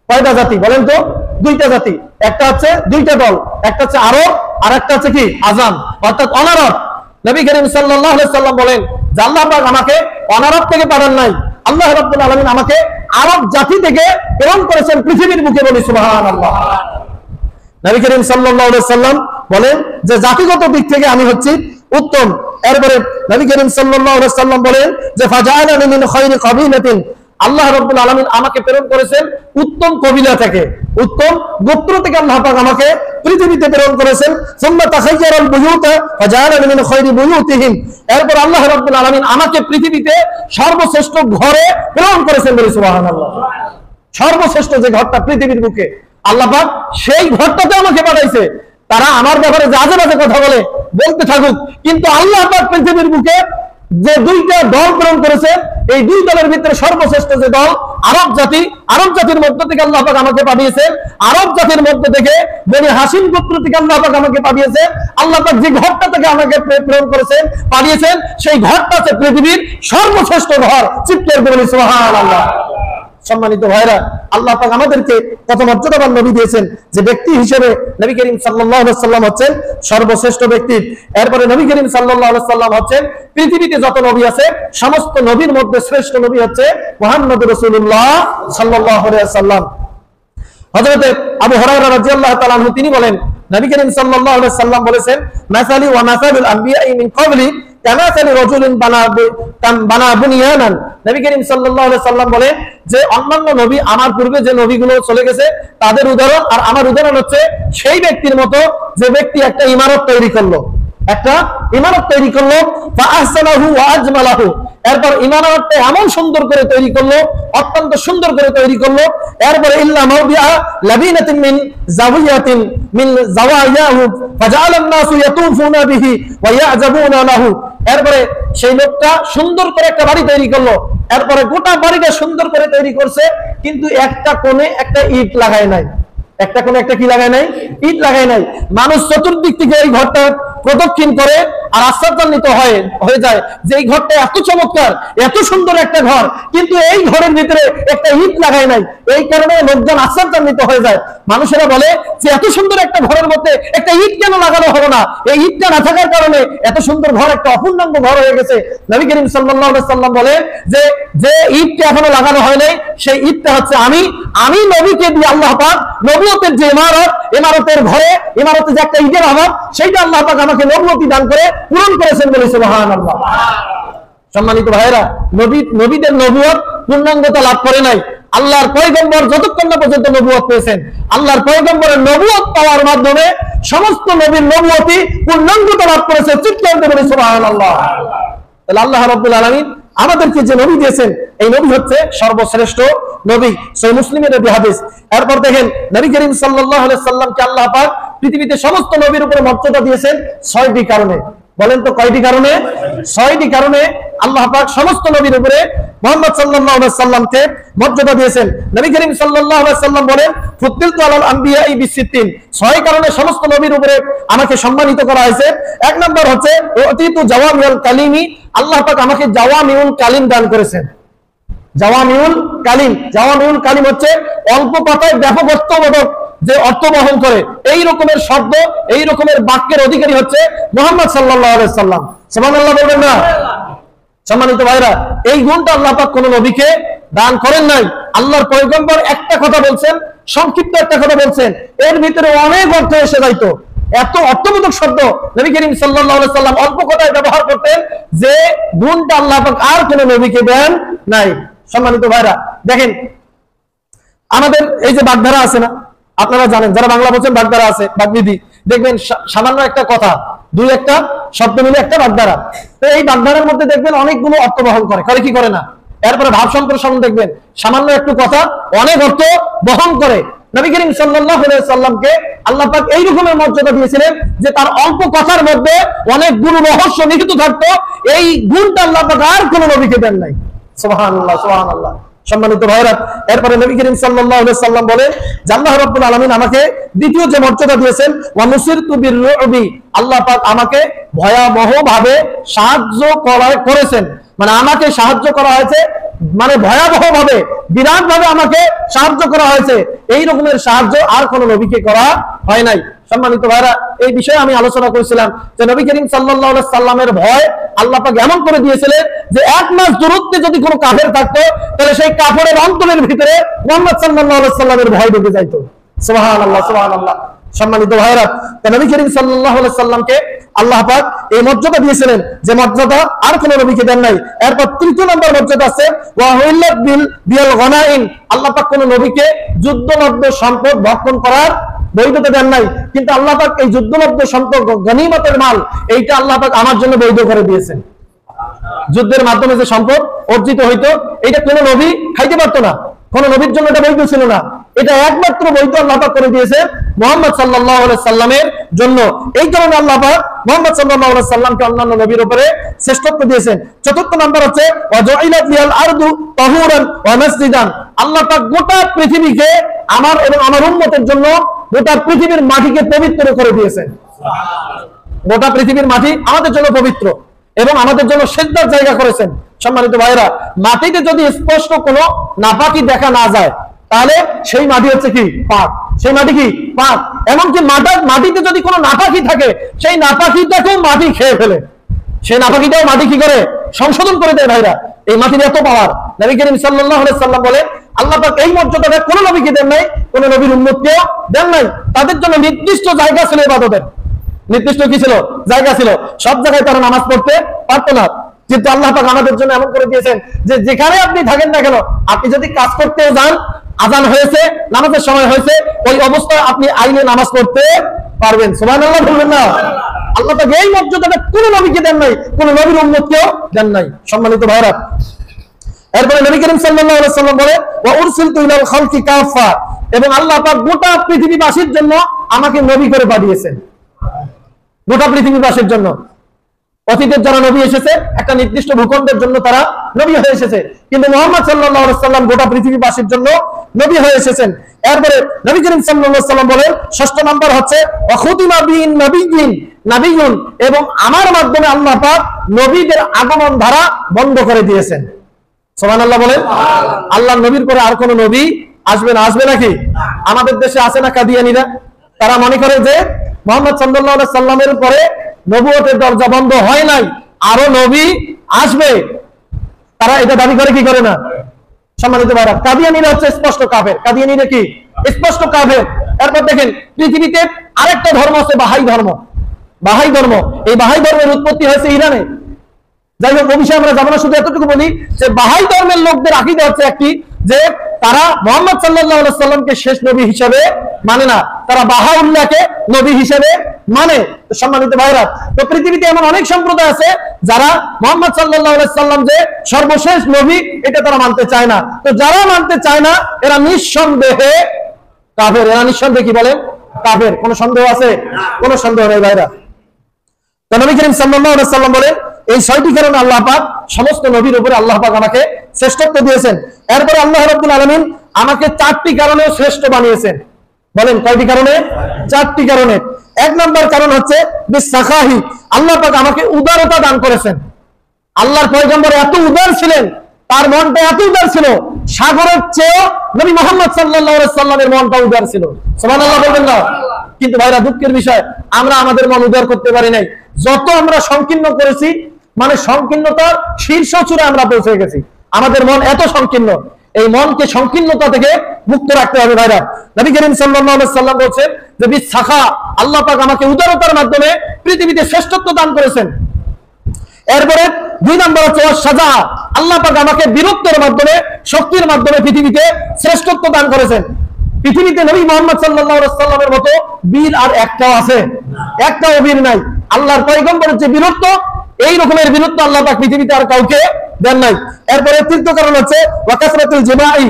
কয়টা জাতি বলেন তো? দুইটা জাতি। একটা হচ্ছে দুইটা দল, একটা হচ্ছে আরব, আর একটা হচ্ছে কি আজাম, অর্থাৎ অনারব। নবী করিম সাল্লাল্লাহু আলাইহি সাল্লাম বলেন যে আল্লাহ পাক আমাকে অনারব থেকে পাঠান নাই, আল্লাহ রাব্বুল আলামিন আমাকে আরব জাতি থেকে প্রেরণ করেছেন পৃথিবীর বুকে। বলি সুবহানাল্লাহ। নবী করিম সাল্লাল্লাহু আলাইহি সাল্লাম বলেন যে জাতিগত দিক থেকে আমি হচ্ছি উত্তম। এরপরে নবী করিম সাল্লাল্লাহু আলাইহি সাল্লাম বলেন যে ফাজআলানি মিন খায়রি কাবিলাতিন, আল্লাহ রাব্বুল আলামিন আমাকে প্রেরণ করেছেন উত্তম কবিলা থেকে, উত্তম গোত্র থেকে আল্লাহ পাক আমাকে পৃথিবীতে প্রেরণ করেছেন। সুম্মা তাখায়্যারাল বুয়ুতা ফাজআলানি মিন খায়রি বুয়ুতিহিম, এরপর আল্লাহ রাব্বুল আলামিন আমাকে পৃথিবীতে সর্বশ্রেষ্ঠ ঘরে প্রেরণ করেছেন। বলি সুবহানাল্লাহ। সর্বশ্রেষ্ঠ যে ঘরটা পৃথিবীর বুকে, আল্লাহ পাক সেই ঘরটাতে আমাকে পাঠাইছে। তারা আমার ব্যাপারে যে আজে বাজে কথা বলতে থাকুক, কিন্তু আল্লাহ পাক পৃথিবীর বুকে যে দুইটা দল প্রেরণ করেছে, এই দুই দলের ভিতরে সর্বশ্রেষ্ঠ যে দল আরব জাতি, আরব জাতির মধ্য থেকে আল্লাহ পাক আমাকে পাঠিয়েছেন। আরব জাতির মধ্য থেকে বনি হাশিম গোত্র থেকে আল্লাহ পাক আমাকে পাঠিয়েছেন। আল্লাহ পাক যে ঘরটা থেকে আমাকে প্রেরণ করেছেন, পাঠিয়েছেন, সেই ঘরটা হচ্ছে পৃথিবীর সর্বশ্রেষ্ঠ ঘর। চিৎকার করে বলি সুবহানাল্লাহ। সম্মানিত ভাইরা, আল্লাহ পাক আমাদেরকে কত মর্যাদাবান নবী দিয়েছেন, যে ব্যক্তি হিসেবে নবী করিম সাল্লাল্লাহু আলাইহি সাল্লাম হচ্ছেন সর্বশ্রেষ্ঠ ব্যক্তি। এরপরে নবী করিম সাল্লাল্লাহু আলাইহি সাল্লাম হচ্ছেন পৃথিবীতে যত নবী আছে সমস্ত নবীর মধ্যে শ্রেষ্ঠ নবী হচ্ছে মুহাম্মদুর রাসূলুল্লাহ সাল্লাল্লাহু আলাইহি সাল্লাম। হযরত আবু হুরায়রা রাদিয়াল্লাহু তাআলা আনহু তিনি বলেন নবী করিম সাল্লাল্লাহু আলাইহি সাল্লাম বলেছেন মাসালি ওয়া মাসালুল আমবিয়া'i মিন ক্বাবলি কামাসালি রাজুলিন বানা বুনিয়ানান। নবী করিম সাল্লাল্লাহু আলাইহি সাল্লাম বলেন যে অন্যান্য নবী, আমার পূর্বে যে নবীগুলো চলে গেছে তাদের উদাহরণ আর আমার উদাহরণ হচ্ছে সেই ব্যক্তির মতো যে ব্যক্তি একটা ইমারত তৈরি করলো, একটা ইমারত তৈরি করলো, ফাআহসানাহু ওয়া আজমালাহু, এরপর ইমারতটা এমন সুন্দর করে তৈরি করলো, অত্যন্ত সুন্দর করে তৈরি করলো। এরপরে ইল্লা মাউদিআ লাবিনাতিন মিন জাওয়ায়াতিন মিন জাওয়ায়াহু ফাজাআলান নাসু ইয়াতুফুনা বিহি ওয়া ইয়াজাবুনা লাহু। এরপরে সেই লোকটা সুন্দর করে একটা বাড়ি তৈরি করলো, এরপরে গোটা বাড়িটা সুন্দর করে তৈরি করছে, কিন্তু একটা কোণে একটা ইট লাগায় নাই, একটা কোণে একটা কি লাগায় নাই, ইট লাগায় নাই। মানুষ চতুর্দিক থেকে এই ঘরটা প্রদক্ষিণ করে আর আশ্চর্যান্বিত হয়ে যায় যে এই ঘরটা এত চমৎকার, এত সুন্দর একটা ঘর, কিন্তু এই ঘরের ভিতরে একটা ইট লাগায় নাই। এই কারণে লোকজন আশ্চর্যান্বিত হয়ে যায়। মানুষেরা বলে যে এত সুন্দর একটা ঘরের মধ্যে একটা ইট কেন লাগানো হলো না? এই ইটটা না থাকার কারণে এত সুন্দর ঘর একটা অপূর্ণাঙ্গ ঘর হয়ে গেছে। নবী করিম সাল্লাল্লাহু আলাইহি সাল্লাম বলেন যে যে ইটটা এখনো লাগানো হয় নাই, সেই ইটটা হচ্ছে আমি নবীকে দিয়ে আল্লাহ পাক নবুয়তের যে ইমারতের ঘরে, ইমারতে যে একটা ইটের অভাব, সেইটা আল্লাহ পাক আমাকে নবুয়তি দান করে পূরণ করেছেন। বলি সুবহানাল্লাহ। সম্মানিত ভাইরা, নবীদের নবুয়ত পূর্ণাঙ্গতা লাভ করে নাই। আল্লাহর পয়গম্বর যতক্ষণ না পর্যন্ত নবুয়ত পেয়েছেন, আল্লাহর পয়গম্বরের নবুয়ত পাওয়ার মাধ্যমে সমস্ত নবীর নবুয়তি পূর্ণাঙ্গতা লাভ করেছে। চিৎকার করে বলি সুবহানাল্লাহ। তাহলে আল্লাহ রাব্বুল আলামিন আমাদেরকে যে নবী দিয়েছেন এই নবী হচ্ছে সর্বশ্রেষ্ঠ নবী। সহিহ মুসলিমের এই হাদিস। এরপর দেখেন নবী করিম সাল্লাল্লাহু আলাইহি সাল্লামকে আল্লাহ পাক পৃথিবীতে সমস্ত নবীর উপরে মর্যাদা দিয়েছেন 6টি কারণে। বলেন তো কয়টি কারণে? 6টি কারণে আল্লাহ পাক সমস্ত নবীর উপরে মুহাম্মদ সাল্লাল্লাহু আলাইহি সাল্লামকে মর্যাদা দিয়েছেন। নবী করিম সাল্লাল্লাহু আলাইহি সাল্লাম বলেন ফুদ্দিলতু আলাল আম্বিয়াই বিসিত্তিন, 6 কারণে সমস্ত নবীর উপরে আমাকে সম্মানিত করা হয়েছে। এক নম্বর হচ্ছে উতিতু জাওয়ামিউল কালিমি, আল্লাহ পাক আমাকে জাওয়ামিউল কালিম দান করেছেন। জাওয়ামিউল কালিম, জাওয়ামিউল কালিম হচ্ছে অল্প কথায় ব্যাপক অর্থবোধক যে অর্থ বহন করে এই রকমের শব্দ, এই রকমের বাক্যের অধিকারী হচ্ছে মুহাম্মদ সাল্লাল্লাহু আলাইহি সাল্লাম। সুবহানাল্লাহ বলবেন না? সম্মানিত ভাইরা, এই গুণটা আল্লাহ পাক কোন নবীকে দান করেন নাই। আল্লাহর পয়গম্বর একটা কথা বলছেন, সংক্ষিপ্ত একটা কথা বলছেন, এর ভিতরে অনেক অর্থ এসে যাইতো। এত অর্থবোধক শব্দ নবী করিম সাল্লাল্লাহু আলাইহি সাল্লাম অল্প কথায় ব্যবহার করতেন, যে গুণটা আল্লাহ পাক আর কোন নবীকে দেন নাই। সম্মানিত ভাইরা, দেখেন আমাদের এই যে বাগধারা আছে না, আপনারা জানেন, যারা বাংলা বলছেন বাগধারা আছে, বাগবিধি, দেখবেন সামান্য একটা কথা, দুই একটা শব্দ মিলে একটা বাগধারা। তো এই বাগধারার মধ্যে দেখবেন অনেকগুলো অর্থ বহন করে, করে কি করে না? এরপরে ভাব সম্প্রসারণ দেখবেন সামান্য একটু কথা অনেক অর্থ বহন করে। নবী করিম সাল্লাল্লাহু আলাইহি সাল্লামকে আল্লাহ পাক এই রকমের মর্যাদা দিয়েছিলেন যে তার অল্প কথার মধ্যে অনেক গুণ রহস্য নিহিত থাকতো। এই গুণটা আল্লাহ পাক আর কোন নবীকে দেন নাই। সুবহানাল্লাহ, সুবহানাল্লাহ। সম্মানিত ভাইরা, এরপরে নবী করিম সাল্লাল্লাহু আলাইহি সাল্লাম বলেন যে আল্লাহ রাব্বুল আলামিন আমাকে দ্বিতীয় যে মর্যাদা দিয়েছেন ওয়া নুসিরতু বির-রু'বি, আল্লাহ পাক আমাকে ভয়াবহভাবে সাহায্য করেছেন। মানে আমাকে সাহায্য করা হয়েছে, মানে ভয়াবহভাবে, বিরাটভাবে আমাকে সাহায্য করা হয়েছে। এই রকমের সাহায্য আর কোন নবীকে করা হয় নাই। সম্মানিত ভাইরা, এই বিষয়ে আমি আলোচনা করেছিলাম যে নবী করিম সাল্লাল্লাহু আলাইহি সাল্লামের ভয় আল্লাহ পাক এমন করে দিয়েছিলেন যে 1 মাস দূরত্বে যদি কোনো কাফের থাকতো তাহলে সেই কাফেরের অন্তরের ভিতরে মুহাম্মদ সাল্লাল্লাহু আলাইহি সাল্লামের ভয় ঢুকে যাইত। সুবহানাল্লাহ, সুবহানাল্লাহ। সম্মানিত ভাইরা, নবী করিম সাল্লাল্লাহু আলাইহি সাল্লামকে আল্লাহ পাক এই মর্যাদা দিয়েছিলেন যে মর্যাদা আর কোন নবীকে দেন নাই। এরপর তৃতীয় নম্বর মর্যাদা আছে ওয়া হুইল্লাত বিল গনাইম, আল্লাহ পাক কোন নবীকে যুদ্ধলব্ধ সম্পদ ভক্ষণ করার বৈধতা দেন নাই, কিন্তু আল্লাহ পাক এই যুদ্ধলব্ধ সম্পদ, গনিমতের মাল, এইটা আল্লাহ পাক আমার জন্য বৈধ করে দিয়েছেন। যুদ্ধের মাধ্যমে যে সম্পদ অর্জিত হইতো এটা কোন নবী খাইতে পারতো না, কোন নবীর জন্য এটা বৈধ ছিল না। এটা একমাত্র বৈধ আল্লাহ পাক করে দিয়েছে মুহাম্মদ সাল্লাল্লাহু আলাইহি সাল্লামের জন্য। এই কারণে আল্লাহ পাক মুহাম্মদ সাল্লাল্লাহু আলাইহি সাল্লামকে অন্যান্য নবীর উপরে শ্রেষ্ঠত্ব দিয়েছেন। চতুর্থ নাম্বার হচ্ছে ওয়া জুইলাত লিয়াল আরদু তাহুরান ওয়া মাসজিদান, আল্লাহ পাক গোটা পৃথিবীকে আমার এবং আমার উম্মতের জন্য, গোটা পৃথিবীর মাটিকে পবিত্র করে দিয়েছেন। গোটা পৃথিবীর মাটি আমাদের জন্য পবিত্র এবং আমাদের জন্য সিজদার জায়গা করেছেন। সম্মানিত ভাইরা, মাটিতে যদি স্পষ্ট কোনো নাপাকি দেখা না যায় তাহলে সেই মাটি হচ্ছে কি? পাক। সেই মাটি কি? পাক। এমনকি মাটিতে যদি কোনো নাপাকি থাকে সেই নাপাকিটাকেও মাটি খেয়ে ফেলে, সেই নাপাকিটাও মাটি কি করে? সংশোধন করে দেয়। ভাইরা, এই মাটির এত পাওয়ার। নবী করিম সাল্লাল্লাহু আলাইহি সাল্লাম বলেন আল্লাহ পাক এই মর্যাদাটা কোন নবীকে দেন নাই, কোন নবীর উম্মতকেও দেন নাই। তাদের জন্য নির্দিষ্ট জায়গা ছিল ইবাদতের, নির্দিষ্ট কি ছিল? জায়গা ছিল। সব জায়গায় তারা নামাজ পড়তে পারতো না, কিন্তু আল্লাহ পাক আমাদের জন্য এমন করে দিয়েছেন যে যেখানে আপনি থাকেন না কেন, আপনি যদি কাজ করতেও যান, আজান হয়েছে, নামাজের সময় হয়েছে, ওই অবস্থায় আপনি আইনে নামাজ পড়তে পারবেন। সুবহানাল্লাহ বলবেন না? আল্লাহ পাক এই মর্যাদাটা কোন নবীকে দেন নাই, কোন নবীর উম্মতকেও দেন নাই। সম্মানিত ভাইরা, এরপরে নবী করিম সাল্লাল্লাহু আলাইহি সাল্লাম বলে ওয়া উরসিলতু ইলাল খালকি কাফা, এবং আল্লাহ পাক গোটা পৃথিবীবাসীর জন্য আমাকে নবী করে পাঠিয়েছেন। গোটা পৃথিবীবাসীর জন্য। অতীতের যারা নবী এসেছে একটা নির্দিষ্ট ভূখণ্ডের জন্য তারা নবী হয়ে এসেছে, কিন্তু মুহাম্মদ সাল্লাল্লাহু আলাইহি সাল্লাম গোটা পৃথিবীবাসীর জন্য নবী হয়ে এসেছেন। এরপরে নবী করিম সাল্লাল্লাহু আলাইহি সাল্লাম বলেন ষষ্ঠ নাম্বার হচ্ছে ওয়া খুতিমা বিন নাবিয়্যুন, এবং আমার মাধ্যমে আল্লাহ পাক নবীদের আগমন ধারা বন্ধ করে দিয়েছেন। সুবহানাল্লাহ বলেন। আল্লাহর নবীর পরে আর কোন নবী আসবে না। আসবে নাকি? আমাদের দেশে আছে না কাদিয়ানীরা, তারা মনে করে যে মুহাম্মদ সাল্লাল্লাহু আলাইহি সাল্লামের পরে নবুয়তের দরজা বন্ধ হয় নাই, আরো নবী আসবে। তারা এটা দাবি করে কি করে না? সম্মানিত ভাইরা, কাদিয়ানীরা হচ্ছে স্পষ্ট কাফের। কাদিয়ানীরা কি? স্পষ্ট কাফের। এরপর দেখেন পৃথিবীতে আরেকটা ধর্ম আছে বাহাই ধর্ম। বাহাই ধর্ম, এই বাহাই ধর্মের উৎপত্তি হয়েছে ইরানে। যাই হোক, অবশ্যই আমরা যাবো না, শুধু এতটুকু বলি যে বাহাই ধর্মের লোকদের আকীদা হচ্ছে একটি, যে তারা মুহাম্মদ সাল্লাল্লাহু আলাইহি সাল্লামকে শেষ নবী হিসেবে মানে না, তারা বাহাউল্লাহকে নবী হিসেবে মানে। সম্মানিত ভাইরা, তো পৃথিবীতে এমন অনেক সম্প্রদায় আছে যারা মুহাম্মদ সাল্লাল্লাহু আলাইহি সাল্লাম যে সর্বশেষ নবী এটা তারা মানতে চায় না। তো যারা মানতে চায় না এরা নিঃসন্দেহে কাফের। এরা নিঃসন্দেহে কি বলেন? কাফের। কোনো সন্দেহ আছে? কোনো সন্দেহ নেই ভাইরা। তো নবী করিম সাল্লাল্লাহু আলাইহি সাল্লাম বলেন এই 6টি কারণে আল্লাহ পাক সমস্ত নবীর উপরে আল্লাহ পাক আমাকে শ্রেষ্ঠত্ব দিয়েছেন। এরপরে আল্লাহ রাব্বুল আলামিন আমাকে 4টি কারণেও শ্রেষ্ঠ বানিয়েছেন। বলেন কয়টি কারণে? 4টি কারণে। 1 নম্বর কারণ হচ্ছে বিসাখাহি, আল্লাহ পাক আমাকে উদারতা দান করেছেন। আল্লাহর পয়গম্বর এত উদার ছিলেন, তার মনটা এত উদার ছিল, সাগরের চেয়েও নবী মুহাম্মদ সাল্লাল্লাহু আলাইহি সাল্লামের মনটা উদার ছিল। সুবহানাল্লাহ বলবেন না? কিন্তু ভাইরা দুঃখের বিষয়, আমরা আমাদের মন উদার করতে পারি নাই। যত আমরা সংকীর্ণ করেছি, মানে সংকীর্ণতার শীর্ষ চূড়ে আমরা পৌঁছে গেছি। আমাদের মন এত সংকীর্ণ, এই মনকে সংকীর্ণতা থেকে মুক্ত রাখতে হবে ভাইরা। নবী করিম সাল্লাল্লাহু আলাইহি সাল্লাম বলেছেন যে বিসাখা, আল্লাহ পাক আমাকে উদারতার মাধ্যমে পৃথিবীতে শ্রেষ্ঠত্ব দান করেছেন। এরপরে 2 নম্বর হচ্ছে সাজা, আল্লাহ পাক আমাকে বীরত্বের মাধ্যমে, শক্তির মাধ্যমে পৃথিবীতে শ্রেষ্ঠত্ব দান করেছেন। পৃথিবীতে নবী মুহাম্মদ সাল্লাল্লাহু আলাইহি সাল্লামের মতো বীর আর একটাও আছে? একটাও বীর নাই। আল্লাহর পয়গম্বরের যে বীরত্ব, এই রকমের বীরত্ব আল্লাহ পাক পৃথিবীতে আর কাউকে দেন নাই। এরপরে 3য় কারণ হচ্ছে ওয়াকাসরাতুল জিমাই।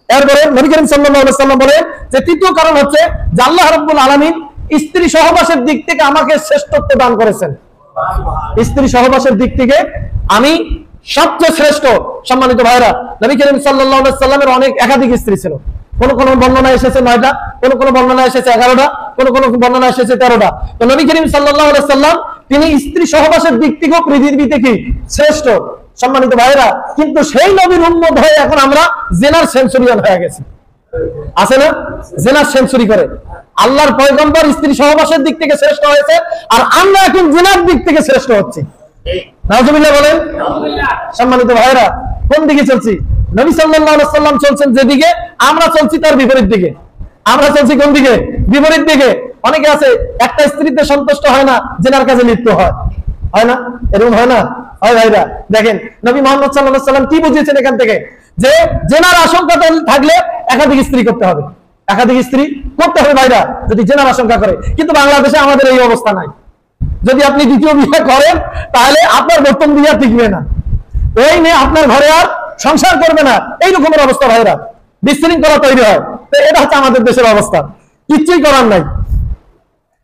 এরপরে নবী করিম সাল্লাল্লাহু আলাইহি সাল্লাম বলেন যে 3য় কারণ হচ্ছে যে আল্লাহ রাব্বুল আলামিন স্ত্রী সহবাসের দিক থেকে আমাকে শ্রেষ্ঠত্ব দান করেছেন। স্ত্রী সহবাসের দিক থেকে আমি সবচেয়ে শ্রেষ্ঠ। সম্মানিত ভাইরা, নবী করিম সাল্লাল্লাহু আলাইহি সাল্লামের অনেক একাধিক স্ত্রী ছিল। কোন কোন বর্ণনায় এসেছে 9টা, কোন কোন বর্ণনায় এসেছে 11টা, কোন কোন বর্ণনায় এসেছে 13টা। তো নবী করিম সাল্লাল্লাহু আলাইহি সাল্লাম তিনি স্ত্রী সহবাসের দিক থেকেও পৃথিবীতে কি শ্রেষ্ঠ। সম্মানিত ভাইরা, কিন্তু সেই নবীর উম্মত হয়ে এখন আমরা জেনার সেঞ্চুরিয়ান হয়ে গেছি। আছে না? জেনার সেঞ্চুরি করে। আল্লাহর পয়গম্বর স্ত্রী সহবাসের দিক থেকে শ্রেষ্ঠ হয়েছে, আর আমরা এখন জেনার দিক থেকে শ্রেষ্ঠ হচ্ছি। নাউজুবিল্লাহ বলেন। সম্মানিত ভাইরা, কোন দিকে চলছি? নবী সাল্লাল্লাহু আলাইহি সাল্লাম চলছেন যেদিকে, আমরা চলছি তার বিপরীত দিকে। আমরা চলছি কোন দিকে? বিপরীত দিকে। অনেকে আছে একটা স্ত্রীতে সন্তুষ্ট হয় না, জেনার কাজে লিপ্ত হয়। হয় না? এরকম হয় না? হয় ভাইরা। দেখেন নবী মুহাম্মদ সাল্লাল্লাহু আলাইহি সাল্লাম কি বুঝিয়েছেন এখান থেকে, যে জেনার আশঙ্কা থাকলে একাধিক স্ত্রী করতে হবে। একাধিক স্ত্রী করতে হবে ভাইরা, যদি জেনার আশঙ্কা করে। কিন্তু বাংলাদেশে আমাদের এই অবস্থা নাই। যদি আপনি দ্বিতীয় বিয়ে করেন তাহলে আপনার প্রথম বিয়ে টিকবে না, ওই মেয়ে আপনার ঘরে আর সংসার করবে না। এই রকমের অবস্থা ভাইরা, বিশৃঙ্খলা তৈরি হয়। তো এটা হচ্ছে আমাদের দেশের অবস্থা, কিচ্ছুই করার নাই।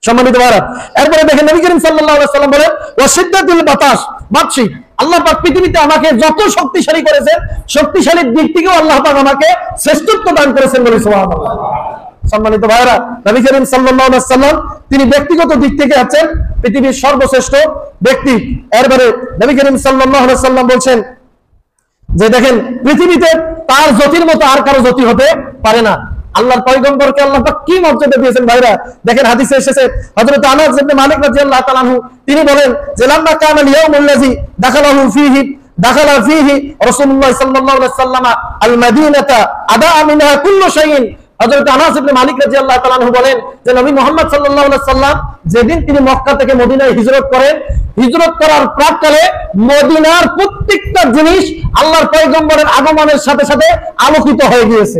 সম্মানিত ভাইরা, এরপরে দেখেন নবী করিম সাল্লাল্লাহু আলাইহি সাল্লাম বলেন ওয়াশিদ্দাতুল বাতাস বাদশি, আল্লাহ পাক পৃথিবীতে আমাকে যত শক্তিশালী করেছেন, শক্তিশালীর দিক থেকেও আল্লাহ পাক আমাকে শ্রেষ্ঠত্ব দান করেছেন বলে সুবহানাল্লাহ। সম্মানিত ভাইরা, নবী করিম সাল্লাল্লাহু আলাইহি সাল্লাম তিনি ব্যক্তিগত দিক থেকে আছেন পৃথিবীর সর্বশ্রেষ্ঠ ব্যক্তি। এরপরে নবী করিম সাল্লাল্লাহু আলাইহি সাল্লাম বলছেন যে দেখেন পৃথিবীতে তার জ্যোতির মতো আর কারো জ্যোতি হতে পারে না। আল্লাহর পয়গম্বরকে আল্লাহ পাক কি মর্যাদা দিয়েছেন ভাইরা। দেখেন হাদিসে এসেছে, হযরত আনাস ইবনে মালিক রাদিয়াল্লাহু তাআলা আনহু তিনি বলেন যে লাম্মা কানাল ইয়াউমুল লাযী দাখালাহু ফীহি রাসূলুল্লাহ সাল্লাল্লাহু আলাইহি ওয়াসাল্লাম আল মাদিনাতা আদা মিনহা কুল্লু শাইইন। হযরত আনাস ইবনে মালিক রাদিয়াল্লাহু তাআলা আনহু বলেন যে নবী মুহাম্মদ সাল্লাল্লাহু আলাইহি ওয়াসাল্লাম যেদিন তিনি মক্কা থেকে মদিনায় হিজরত করেন, হিজরত করার প্রাক্কালে মদিনার প্রত্যেকটা জিনিস আল্লাহর পয়গম্বরের আগমনের সাথে সাথে আলোকিত হয়ে গিয়েছে।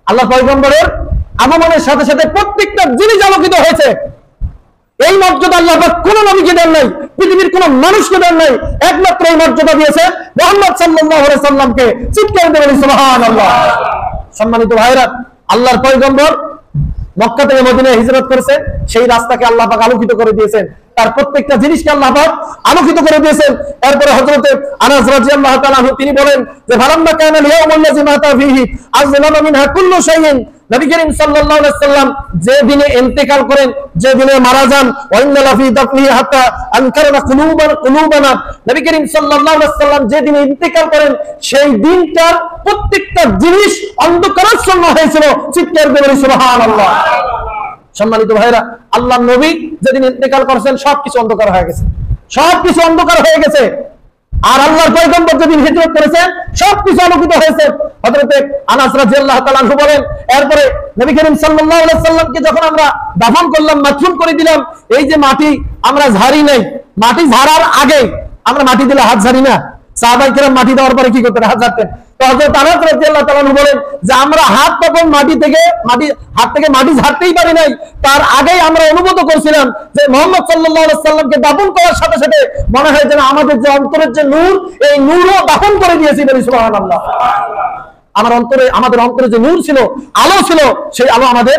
আল্লাহর পয়গম্বরের আগমনের সাথে সাথে প্রত্যেকটা জিনিস আলোকিত হয়েছে। এই মর্যাদা আল্লাহ পাক কোন নবীকে দেন নাই, পৃথিবীর কোন মানুষকে দেন নাই, একমাত্র এই মর্যাদা দিয়েছে মুহাম্মদ সাল্লাল্লাহু আলাইহি সাল্লামকে। চিৎকার করে বলি সুবহানাল্লাহ। সম্মানিত ভাইরা, আল্লাহর পয়গম্বর মক্কা থেকে মদিনায় হিজরত করেছেন, সেই রাস্তাকে আল্লাহ পাক আলোকিত করে দিয়েছেন, তার প্রত্যেকটা জিনিসকে আল্লাহ পাক আলোকিত করে দিয়েছেন। এরপরে হযরতে আনাস রাদিয়াল্লাহু তাআলা আনহু তিনি বলেন যে ফালাম্মা কানা ইয়াউমুল লাযী মাতা ফীহি আযলামা মিনহা কুল্লু শাইইন। নবী করিম সাল্লাল্লাহু আলাইহি সাল্লাম যে দিনে ইন্তেকাল করেন, যে দিনে মারা যান, ওয়াইন্না লাফি দাফনিহি হাত্তা আনকারনা কুলুবানা, নবী করিম সাল্লাল্লাহু আলাইহি সাল্লাম যে দিনে ইন্তেকাল করেন সেই দিনটার প্রত্যেকটা জিনিস অন্ধকারাচ্ছন্ন হয়েছিল। চিৎকার করে সুবহানাল্লাহ। সম্মানিত ভাইরা, আল্লাহর নবী যেদিন ইন্তেকাল করেছেন সবকিছু অন্ধকার হয়ে গেছে, সবকিছু অন্ধকার হয়ে গেছে। আর আল্লাহর পয়গম্বর যেদিন হিজরত করেছেন সবকিছু আলোকিত হয়েছে। হযরতে আনাস রাদিয়াল্লাহু তাআলা আনহু বলেন এরপরে নবী করিম সাল্লাল্লাহু আলাইহি সাল্লামকে যখন আমরা দাফন করলাম, মাথুন করে দিলাম, এই যে মাটি আমরা ঝাড়ি নাই, মাটি ঝাড়ার আগে আমরা মাটি দিলে হাত ঝাড়ি না। সাহাবায়ে কেরাম মাটি দেওয়ার পরে কি করতেন? হাত ঝাড়তেন। তো হযরত আনাস রাদিয়াল্লাহু তাআলা বলেন যে আমরা হাত তখন হাত থেকে মাটি ঝাড়তেই পারি নাই, তার আগেই আমরা অনুভব করছিলাম যে মুহাম্মদ সাল্লাল্লাহু আলাইহি ওয়াসাল্লামকে দাফন করার সাথে সাথে মনে হয় যেন আমাদের যে অন্তরের যে নূর, এই নূরও দাফন করে দিয়েছি। বলি সুবহানাল্লাহ। আমাদের অন্তরে যে নূর ছিল, আলো ছিল, সেই আলো আমাদের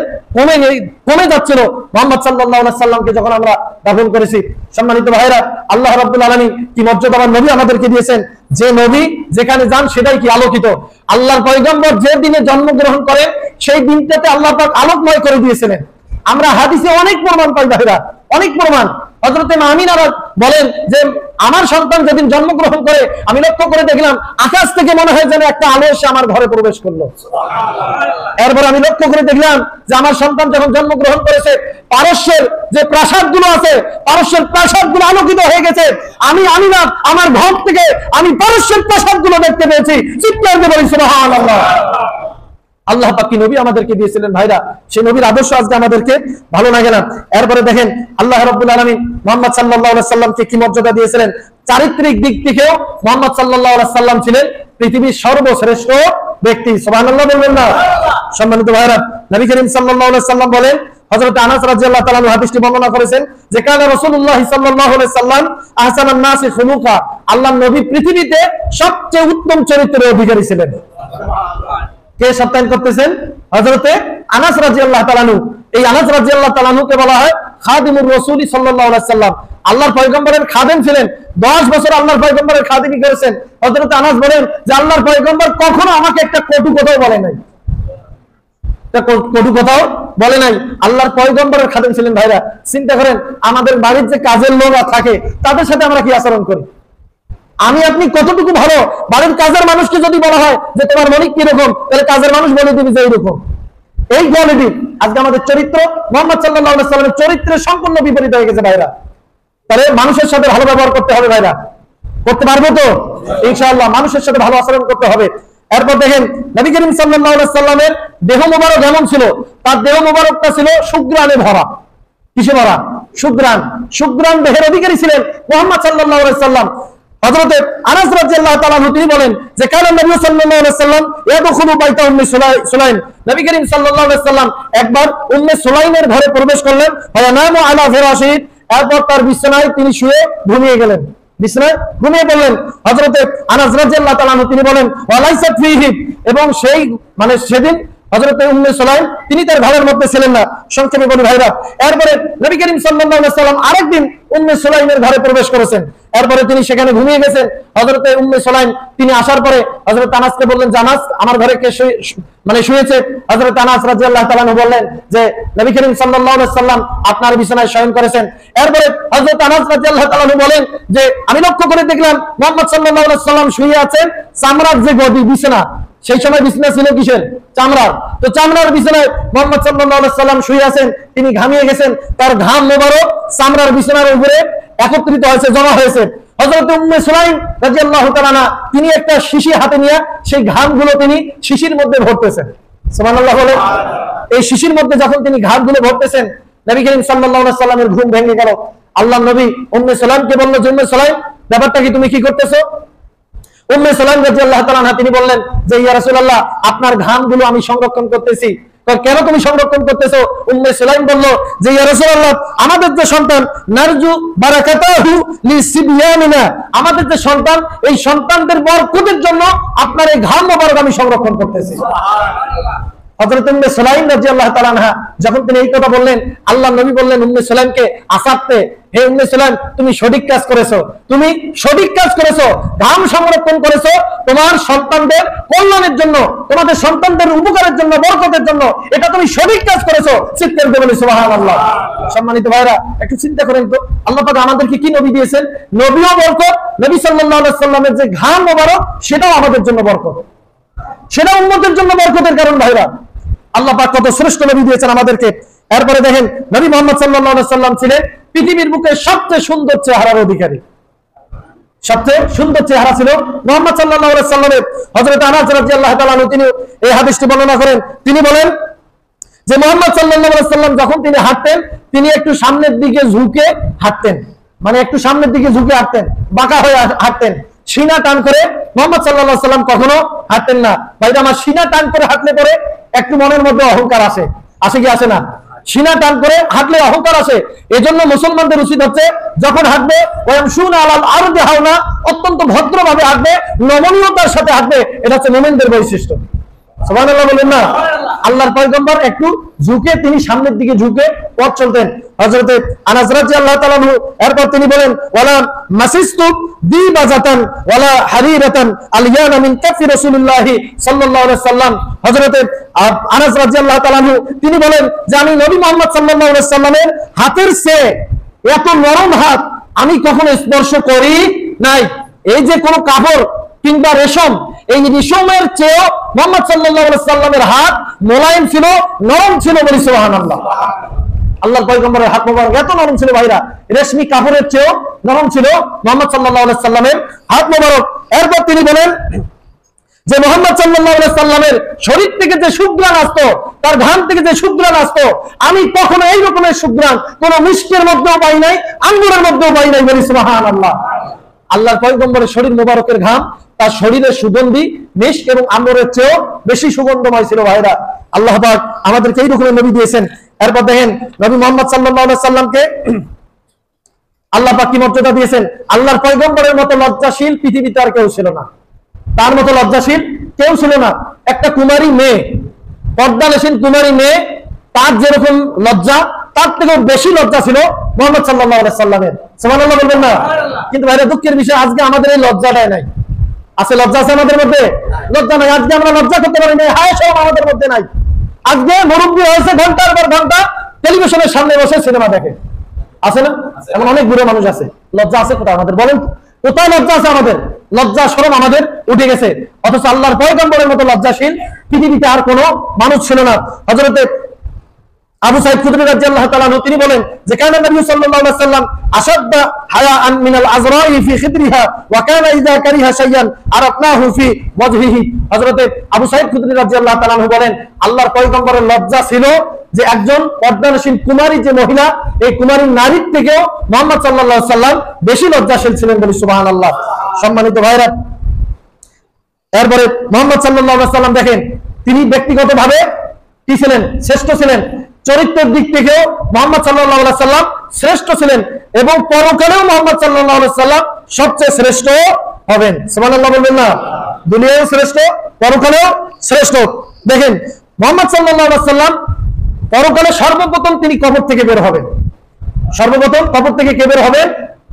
কমে যাচ্ছিল মুহাম্মদ সাল্লাল্লাহু আলাইহি সাল্লামকে যখন আমরা দাফন করেছি। সম্মানিত ভাইরা, আল্লাহ রাব্বুল আলামিন কি মর্যাদাবান নবী আমাদেরকে দিয়েছেন, যে নবী যেখানে যান সেটাই কি আলোকিত। আল্লাহর পয়গম্বর যে দিনে জন্মগ্রহণ করেন সেই দিনটাতে আল্লাহ পাক আলোকময় করে দিয়েছিলেন। আমরা হাদিসে অনেক প্রমাণ পাই ভাইরা, অনেক প্রমাণ। হযরত আমিনা বলেন যে আমার সন্তান যেদিন জন্মগ্রহণ করে আমি লক্ষ্য করে দেখলাম আকাশ থেকে মনে হয় যেন একটা আলো এসে আমার ঘরে প্রবেশ করলো। এরপর আমি লক্ষ্য করে দেখলাম যে আমার সন্তান যখন জন্মগ্রহণ করেছে পারস্যের যে প্রাসাদগুলো আছে, পারস্যের প্রাসাদগুলো আলোকিত হয়ে গেছে। আমি আমিনা আমার ঘর থেকে আমি পারস্যের প্রাসাদগুলো দেখতে পেয়েছি। চিৎকার দিয়ে বলি সুবহানাল্লাহ। আল্লাহ পাক কি নবী আমাদেরকে দিয়েছিলেন ভাইরা, সেই নবীর আদর্শ আজকে আমাদেরকে ভালো লাগে না। এরপরে দেখেন আল্লাহ রাব্বুল আলামিন মুহাম্মদ সাল্লাল্লাহু আলাইহি সাল্লামকে কি মর্যাদা দিয়েছিলেন। চারিত্রিক দিক থেকেও মুহাম্মদ সাল্লাল্লাহু আলাইহি সাল্লাম ছিলেন পৃথিবীর সর্বশ্রেষ্ঠ ব্যক্তি। সুবহানাল্লাহ বলবেন না? সম্মানিত ভাইরা, নবী করিম সাল্লাল্লাহু আলাইহি সাল্লাম বলেন, হযরত আনাস রাদিয়াল্লাহু তাআলা আনহু হাদিসটি বর্ণনা করেছেন যে কানা রাসূলুল্লাহ সাল্লাল্লাহু আলাইহি সাল্লাম আহসানান নাসি খুলুকা, আল্লাহর নবী পৃথিবীতে সবচেয়ে উত্তম চরিত্রের অধিকারী ছিলেন। কে সত্যায়ন করতেছেন? হযরতে আনাস রাদিয়াল্লাহু তাআলা আনহু। এই আনাস রাদিয়াল্লাহু তাআলা আনহুকে বলা হয় খাদিমুর রাসূল সাল্লাল্লাহু আলাইহি সাল্লাম। আল্লাহর পয়গম্বরের খাদেম ছিলেন, 10 বছর আল্লাহর পয়গম্বরের খাদেমি করেছেন। হযরত আনাস বলেন যে আল্লাহর পয়গম্বর কখনো আমাকে একটা কটু কথাও বলে নাই, কটু কথাও বলে নাই। আল্লাহর পয়গম্বরের খাদেম ছিলেন। ভাইরা চিন্তা করেন, আমাদের বাড়ির যে কাজের লোকরা থাকে তাদের সাথে আমরা কি আচরণ করি? আমি আপনি কতটুকু ভালো? বাড়ির কাজের মানুষকে যদি বলা হয় যে তোমার মনিক কিরকম, তাহলে কাজের মানুষ বলে দিবি যে এইরকম। এই কোয়ালিটি আজকে আমাদের চরিত্র মুহাম্মদ সাল্লাল্লাহু আলাইহি সাল্লামের চরিত্রের সম্পূর্ণ বিপরীত হয়ে গেছে ভাইরা। তাহলে মানুষের সাথে ভালো ব্যবহার করতে হবে ভাইরা। করতে পারবো তো? ইনশাআল্লাহ মানুষের সাথে ভালো আচরণ করতে হবে। এরপর দেখেন নবী করিম সাল্লাল্লাহু আলাইহি সাল্লামের দেহ মোবারক এমন ছিল, তার দেহ মোবারকটা ছিল সুগ্রাণে ভরা। কিসে ভরা? সুগ্রাণ দেহের অধিকারী ছিলেন মুহাম্মদ সাল্লাল্লাহু আলাইহি সাল্লাম। হযরত আনাস রাদিয়াল্লাহু তাআলা আনহু তিনি বলেন যে কানা নবী সাল্লাল্লাহু আলাইহি সাল্লাম ইয়াদখুলু বাইতা উম্মে সুলাইম, নবী করিম সাল্লাল্লাহু আলাইহি সাল্লাম একবার উম্মে সুলাইমের ঘরে প্রবেশ করলেন। ফায়ানামু আলা ফিরাশি, এরপর তার বিছানায় তিনি শুয়ে ঘুমিয়ে গেলেন, বিছানায় ঘুমিয়ে পড়লেন। হযরত আনাস রাদিয়াল্লাহু তাআলা আনহু তিনি বলেন ওয়ালাইসা ফীহি, এবং সেই সেদিন হযরত উম্মে সুলাইম তিনি তার ঘরের মধ্যে ছিলেন না। সংক্ষেপে বলি ভাইরা, এরপরে নবী করিম সাল্লাল্লাহু আলাইহি সাল্লাম আরেকদিন উম্মে সুলাইমের ঘরে প্রবেশ করেছেন। এরপরে তিনি সেখানে ঘুমিয়ে গেছেন। হযরত উম্মে সুলাইম তিনি আসার পরে হযরত আনাসকে বললেন, জানাস আমার ঘরে কে শুয়েছে? হযরত আনাস রাদিয়াল্লাহু তাআলা বললেন যে নবী করিম সাল্লাল্লাহু আলাইহি সাল্লাম আপনার বিছানায় শয়ন করেছেন। এরপরে হযরত আনাস রাদিয়াল্লাহু তাআলা বলেন যে আমি লক্ষ্য করে দেখলাম মুহাম্মদ সাল্লাল্লাহু আলাইহি সাল্লাম শুয়ে আছেন চামড়ার যে গদি বিছানা, সেই সময় বিছানা ছিল কিসের? চামড়ার। তো চামড়ার বিছানায় মুহাম্মদ সাল্লাল্লাহু আলাইহি সাল্লাম শুয়ে আছেন, তিনি ঘামিয়ে গেছেন, তার ঘাম মোবারক চামড়ার বিছানার উপরে একত্রিত হয়েছে, জমা হয়েছে। হযরত উম্মে সুলাইম রাদিয়াল্লাহু তাআলা তিনি একটা শিশি হাতে নিয়ে সেই ঘামগুলো তিনি শিশির মধ্যে ভরতেছেন। সুবহানাল্লাহ বলে। এই শিশির মধ্যে যখন তিনি ঘামগুলো ভরতেছেন, নবী করিম সাল্লাল্লাহু আলাইহি সাল্লামের ঘুম ভেঙে গেল। আল্লাহর নবী উম্মে সুলাইমকে বলল যে উম্মে সুলাইম ব্যাপারটা কি, তুমি কি করতেছো? উম্মে সুলাইম রাদিয়াল্লাহু তাআলা তিনি বললেন যে ইয়া রাসূলুল্লাহ আপনার ঘামগুলো আমি সংরক্ষণ করতেছি। কেন তুমি সংরক্ষণ করতেছো? উম্মে সুলাইম বলল যে ইয়া রাসূলুল্লাহ আমাদের যে সন্তান নারজু বারাকাতাহু লিসিবয়ানিনা, আমাদের যে সন্তান এই সন্তানদের বরকতের জন্য আপনার এই ঘাম মোবারক আমি সংরক্ষণ করতেছি। হযরত উম্মে সুলাইম রাদিয়াল্লাহু তাআলা আনহা যখন তিনি এই কথা বললেন, আল্লাহর নবী বললেন উম্মে সুলাইমকে আসাতে, হে উম্মে সুলাইম তুমি সঠিক কাজ করেছো, তুমি সঠিক কাজ করেছো, ঘাম সংরক্ষণ করেছো তোমার সন্তানদের কল্যাণের জন্য, তোমাদের সন্তানদের উপকারের জন্য, বরকতের জন্য, এটা তুমি সঠিক কাজ করেছো। চিৎকার করে বলি সুবহানাল্লাহ। সম্মানিত ভাইরা একটু চিন্তা করেন তো, আল্লাহ পাক আমাদেরকে কি নবী দিয়েছেন? নবীও বরকত, নবী সাল্লাল্লাহু আলাইহি সাল্লামের যে ঘাম মোবারক সেটাও আমাদের জন্য বরকত, সেটা উম্মতের জন্য বরকতের কারণ। ভাইরা আল্লাহ পাক কত শ্রেষ্ঠ নবী দিয়েছেন আমাদেরকে। এরপরে দেখেন নবী মুহাম্মদ সাল্লাল্লাহু আলাইহি সাল্লাম ছিলেন পৃথিবীর বুকে সবচেয়ে সুন্দর চেহারার অধিকারী। সবচেয়ে সুন্দর চেহারা ছিল মুহাম্মদ সাল্লাল্লাহু আলাইহি সাল্লামের। হযরত আনাস রাদিয়াল্লাহু তাআলা আনহু তিনি এই হাদিসটি বর্ণনা করেন। তিনি বলেন যে মুহাম্মদ সাল্লাল্লাহু আলাইহি সাল্লাম যখন তিনি হাঁটতেন তিনি একটু সামনের দিকে ঝুঁকে হাঁটতেন, মানে একটু সামনের দিকে ঝুঁকে হাঁটতেন, বাঁকা হয়ে হাঁটতেন। সিনা টান করে মুহাম্মদ সাল্লাল্লাহু আলাইহি সাল্লাম কখনো হাঁটতেন না। ভাইরা আমার, সিনা টান করে হাঁটলে পরে একটু মনের মধ্যে অহংকার আসে, আসে কি আসে না? সিনা টান করে হাঁটলে অহংকার আসে। এজন্য মুসলমানদের উচিত হচ্ছে যখন হাঁটবে ওয়ামশুনা আলাল আরদি হাওনা, অত্যন্ত ভদ্রভাবে হাঁটবে, নমনীয়তার সাথে হাঁটবে। এটা হচ্ছে মুমিনদের বৈশিষ্ট্য। সুবহানাল্লাহ বলেন না? আল্লাহর পয়গম্বর একটু ঝুঁকে, তিনি সামনের দিকে ঝুঁকে পথ চলতেন। হযরতে আনাস রাদিয়াল্লাহু তাআলা আনহু এরপর তিনি বলেন, ওয়ালা মাসিস্তু দিবাজাতান ওয়ালা হারিরাতান আলিয়ানা মিন কাফি রাসূলুল্লাহ সাল্লাল্লাহু আলাইহি সাল্লাম। হযরতে আনাস রাদিয়াল্লাহু তাআলা আনহু তিনি বলেন যে আমি নবী মুহাম্মদ সাল্লাল্লাহু আলাইহি সাল্লামের হাতের চেয়ে এত নরম হাত আমি কখনো স্পর্শ করি নাই। এই যে কোনো কাপড় কিংবা রেশম, এই রেশমের চেয়েও মুহাম্মদ সাল্লাল্লাহু আলাইহি সাল্লামের হাত মোলায়েম ছিল, নরম ছিল। বলি সুবহানাল্লাহ। আল্লাহর পয়গম্বরের হাত মোবারক এত নরম ছিল ভাইরা, রেশমি কাপড়ের চেয়েও নরম ছিল মুহাম্মদ সাল্লাল্লাহু আলাইহি সাল্লামের হাত মোবারক। এরপর তিনি বলেন যে মুহাম্মদ সাল্লাল্লাহু আলাইহি সাল্লামের শরীর থেকে যে সুঘ্রাণ আসতো, তার ঘাম থেকে যে সুঘ্রাণ আসতো, আমি কখনো এই রকমের সুঘ্রাণ কোন মিষ্টির মধ্যেও পাই নাই, আঙ্গুরের মধ্যেও পাই নাই। বলি সুবহানাল্লাহ। আল্লাহর পয়গম্বরের শরীর মোবারকের ঘাম তার শরীরের সুগন্ধি মিষ্ক এবং আম্বরের চেয়েও বেশি সুগন্ধময় ছিল ভাইরা। আল্লাহ পাক আমাদেরকে এই রকমের নবী দিয়েছেন। এরপর দেখেন নবী মুহাম্মদ সাল্লাল্লাহু আলাইহি সাল্লামকে আল্লাহ পাক কি মর্যাদা দিয়েছেন। আল্লাহর পয়গম্বরের মতো লজ্জাশীল পৃথিবীতে আর কেউ ছিল না, তার মতো লজ্জাশীল কেউ ছিল না। একটা কুমারী মেয়ে, পর্দালেশীন কুমারী মেয়ে, তার যেরকম লজ্জা, তার থেকেও বেশি লজ্জা ছিল মুহাম্মদ সাল্লাল্লাহু আলাইহি সাল্লামের। সুবহানাল্লাহ বলবেন না? কিন্তু ভাইরা দুঃখের বিষয়, আজকে আমাদের এই লজ্জাটাই নাই। আছে লজ্জা আছে আমাদের মধ্যে? লজ্জা নাই। আজকে আমরা লজ্জা করতে পারি না, হায় সব আমাদের মধ্যে নাই। আজকে মুরব্বী হয়েছে ঘন্টার পর ঘন্টা টেলিভিশনের সামনে বসে সিনেমা দেখে, আছে না? এমন অনেক বুড়ো মানুষ আছে। লজ্জা আছে কোথায় আমাদের? বলেন কোথায় লজ্জা আছে আমাদের? লজ্জা শরম আমাদের উঠে গেছে। অথচ আল্লাহর পয়গম্বরের মতো লজ্জাশীল পৃথিবীতে আর কোনো মানুষ ছিল না। হযরতে আবু সাঈদ খুদরী রাদিয়াল্লাহু তাআলা আনহু তিনি বলেন যে কানা নবী সাল্লাল্লাহু আলাইহি ওয়াসাল্লাম আশাদ্দা হায়াআন মিনাল আযরাই ফি খিদরিহা ওয়া কানা ইযা কারিহা শাইয়ান আরাফনাহু ফি ওয়াজহিহি। হযরতে আবু সাঈদ খুদরী রাদিয়াল্লাহু তাআলা আনহু বলেন আল্লাহর পয়গম্বরের লজ্জা ছিল যে একজন পর্দানশীল কুমারী যে মহিলা, এই কুমারী নারীর থেকেও মুহাম্মদ সাল্লাল্লাহু আলাইহি সাল্লাম বেশি লজ্জাশীল ছিলেন। বলি সুবহানাল্লাহ। সম্মানিত ভাইরা, এরপরে মুহাম্মদ সাল্লাল্লাহু আলাইহি সাল্লাম দেখেন তিনি ব্যক্তিগতভাবে কি ছিলেন? শ্রেষ্ঠ ছিলেন। চরিত্রের দিক থেকেও মুহাম্মদ সাল্লাল্লাহু আলাইহি সাল্লাম শ্রেষ্ঠ ছিলেন এবং পরকালেও মুহাম্মদ সাল্লাল্লাহু আলাইহি সাল্লাম সবচেয়ে শ্রেষ্ঠ হবেন। সুবহানাল্লাহ বলবেন না? দুনিয়ায়ও শ্রেষ্ঠ, পরকালেও শ্রেষ্ঠ। দেখেন মুহাম্মদ সাল্লাল্লাহু আলাইহি সাল্লাম পরকালে সর্বপ্রথম তিনি কবর থেকে বের হবেন। সর্বপ্রথম কবর থেকে কে বের হবেন?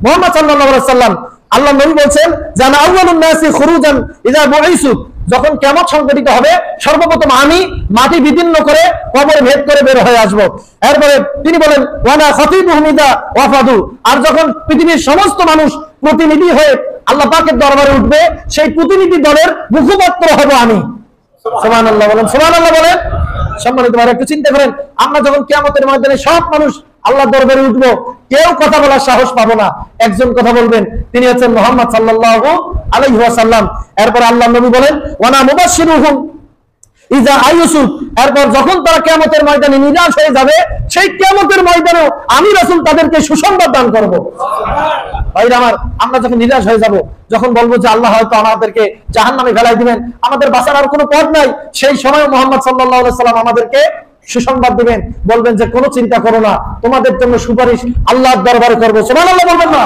মুহাম্মদ সাল্লাল্লাহু আলাইহি সাল্লাম। আল্লাহ নবী বলেন জানা আউয়ালুন নাসি খুরুজান ইযা বুইসু, যখন কিয়ামত সংঘটিত হবে সর্বপ্রথম আমি মাটি বিদীর্ণ করে কবর ভেদ করে বের হয়ে আসব। এরপরে তিনি বলেন ওয়ানা খাতিবুহুম ইযা ওয়াফাদু, আর যখন পৃথিবীর সমস্ত মানুষ প্রতিনিধি হয়ে আল্লাহ পাকের দরবারে উঠবে, সেই প্রতিনিধি দলের মুখপাত্র হব আমি। সুবহানাল্লাহ বলেন, সুবহানাল্লাহ বলেন। সম্মানিত ভাইরা, একটু চিন্তা করেন, আমরা যখন কিয়ামতের ময়দানে সব মানুষ আল্লাহর দরবারে উঠবো, কেউ কথা বলার সাহস পাবো না। একজন কথা বলবেন, তিনি হচ্ছেন মুহাম্মদ সাল্লাল্লাহু আলাইহি ওয়াসাল্লাম। এরপর আল্লাহ নবী বলেন ওয়ানা মুবাশশিরুহুম ইযা আইসু, এরপর যখন তারা কিয়ামতের ময়দানে নিরাশ হয়ে যাবে, সেই কিয়ামতের ময়দানেও আমি রাসূল তাদেরকে সুসংবাদ দান করব। ভাইরা আমার, আমরা যখন নিরাশ হয়ে যাব, যখন বলবো যে আল্লাহ হয়তো আমাদেরকে জাহান্নামে ফেলাই দিবেন, আমাদের বাঁচার আর কোনো পথ নাই, সেই সময় মুহাম্মদ সাল্লাল্লাহু আলাইহি সাল্লাম আমাদেরকে সুসংবাদ দিবেন, বলবেন যে কোনো চিন্তা করো না, তোমাদের জন্য সুপারিশ আল্লাহর দরবারে করব। সুবহানাল্লাহ বলবেন না?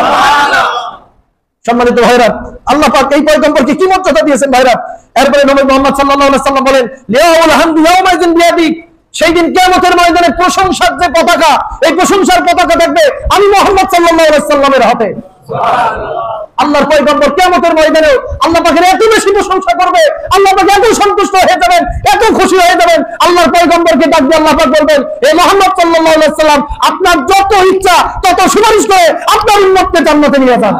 সম্মানিত ভাইরা, আল্লাহ পাক এই পয়গম্বরকে কি মর্যাদা দিয়েছেন ভাইরা। এরপরে নবী মুহাম্মদ সাল্লাল্লাহু আলাইহি সাল্লাম বলেন লিয়াউল হামদু ইয়াউমাইযিন বিয়াদিক, সেই দিন কিয়ামতের ময়দানে প্রশংসার যে পতাকা, এই প্রশংসার পতাকা থাকবে আমি মুহাম্মদ সাল্লাল্লাহু আলাইহি সাল্লামের হাতে। সুবহানাল্লাহ। আল্লাহর পয়গম্বর কিয়ামতের ময়দানেও আল্লাহ পাকের এত বেশি প্রশংসা করবে, আল্লাহ পাক এত সন্তুষ্ট হয়ে যাবেন, এত খুশি হয়ে যাবেন, আল্লাহর পয়গম্বরকে ডাক দিয়ে আল্লাহ পাক বলবেন হে মুহাম্মদ সাল্লাল্লাহু আলাইহি সাল্লাম, আপনার যত ইচ্ছা তত সুপারিশ করে আপনার উম্মতকে জান্নাতে নিয়ে যান।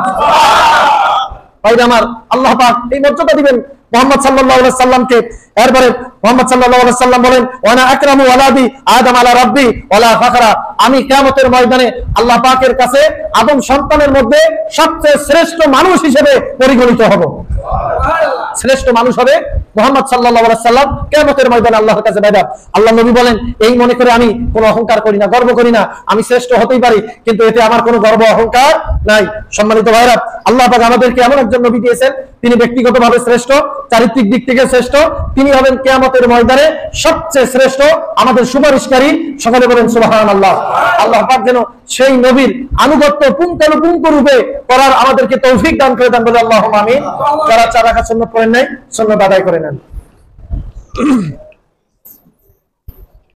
ভাইরা আমার, আল্লাহ পাক এই মর্যাদা দিবেন মুহাম্মদ সাল্লাল্লাহু আলাইহি সাল্লামকে। এরপরে মুহাম্মদ সাল্লাল্লাহু আলাইহি সাল্লাম বলেন ওয়ানা আকরামু ওয়ালাদি আদম আলা রাব্বি ওয়ালা ফাখরা, আমি কিয়ামতের ময়দানে আল্লাহ পাকের কাছে আদম সন্তানের মধ্যে সবচেয়ে শ্রেষ্ঠ মানুষ হিসেবে পরিগণিত হব। সুবহানাল্লাহ। শ্রেষ্ঠ মানুষ হবে মুহাম্মদ সাল্লাল্লাহু আলাইহি সাল্লাম কিয়ামতের ময়দানে আল্লাহর কাছে বাইরে। আল্লাহ নবী বলেন, এই মনে করে আমি কোনো অহংকার করি না, গর্ব করি না, আমি শ্রেষ্ঠ হতেই পারি, কিন্তু এতে আমার কোনো গর্ব অহংকার নাই। সম্মানিত ভাইরা, আল্লাহ পাক আমাদেরকে এমন একজন নবী দিয়েছেন, তিনি ব্যক্তিগতভাবে শ্রেষ্ঠ, চারিত্রিক দিক থেকে শ্রেষ্ঠ, তিনি হবেন কিয়ামতের ময়দানে সবচেয়ে শ্রেষ্ঠ, আমাদের সুপারিশকারী। সকলে বলেন সুবহানাল্লাহ। আল্লাহ পাক যেন সেই নবীর আনুগত্য পুঙ্খানুপুঙ্খ রূপে করার আমাদেরকে তৌফিক দান করে দেন, বলে আল্লাহুম্মা আমিন। যারা চার রাকাত সুন্নাত পড়েন নাই, সুন্নাত আদায় করে নেন।